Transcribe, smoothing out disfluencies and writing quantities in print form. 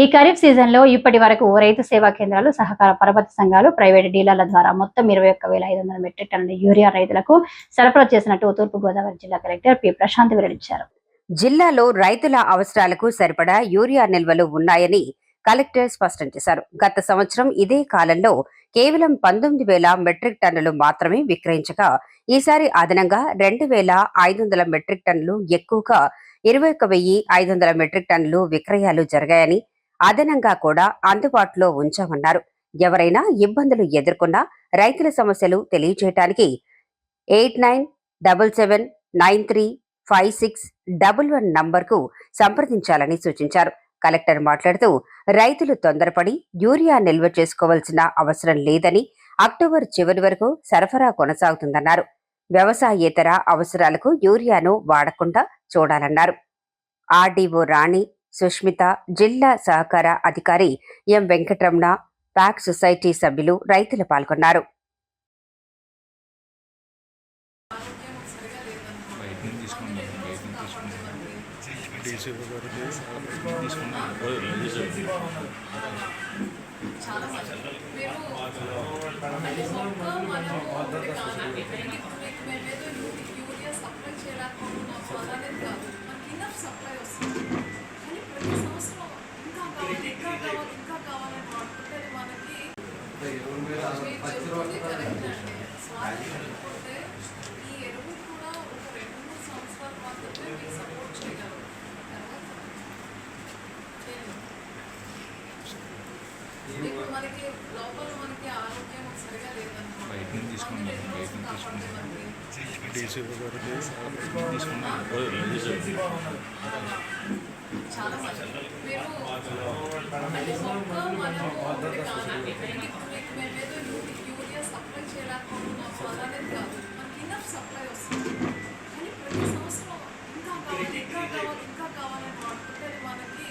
ఈ ఖరీఫ్ సీజన్లో ఇప్పటి వరకు రైతు సేవా కేంద్రాలు, సహకార పరపతి సంఘాలు, ప్రైవేటు డీలర్ల ద్వారా మొత్తం 21,500 మెట్రిక్ టన్నుల యూరియా రైతులకు సరఫరా చేసినట్టు తూర్పుగోదావరి జిల్లా కలెక్టర్ పి. ప్రశాంత్ వెల్లడించారు. జిల్లాలో రైతుల అవసరాలకు సరిపడా యూరియా నిల్వలు ఉన్నాయని కలెక్టర్ స్పష్టం చేశారు. గత సంవత్సరం ఇదే కాలంలో కేవలం 19,000 మెట్రిక్ టన్నులు మాత్రమే విక్రయించగా, ఈసారి అదనంగా 2,500 మెట్రిక్ టన్నులు, ఎక్కువగా 21,500 మెట్రిక్ టన్నులు విక్రయాలు జరిగాయని, అదనంగా కూడా అందుబాటులో ఉంచామన్నారు. ఎవరైనా ఇబ్బందులు ఎదుర్కొన్నా రైతుల సమస్యలు తెలియజేయడానికి 8977935611 నంబర్కు సంప్రదించాలని సూచించారు. కలెక్టర్ మాట్లాడుతూ, రైతులు తొందరపడి యూరియా నిల్వ చేసుకోవాల్సిన అవసరం లేదని, అక్టోబర్ చివరి వరకు సరఫరా కొనసాగుతుందన్నారు. వ్యవసాయేతర అవసరాలకు యూరియాను వాడకుండా చూడాలన్నారు. ఆర్డీఓ రాణి, సుష్మిత, జిల్లా సహకార అధికారి ఎం. వెంకటరమణ, ప్యాక్ సొసైటీ సభ్యులు, రైతులు పాల్గొన్నారు. ఇప్పుడు మనకి లోపల మనకి ఆరోగ్యం సరిగా లేదనుకోండి చాలా మంది మీరు అంటే మొత్తం మనము ట్రీట్మెంట్ ఏదో యూరియా సప్లై చేయలేకపోతున్నాము అలానేది కాదు, మనకి ఇనఫ్ సప్లై వస్తుంది. కానీ ప్రతి సంవత్సరం ఇంకా కావాలి ఇంకా కావాలి ఇంకా కావాలని వాడుకుంటే మనకి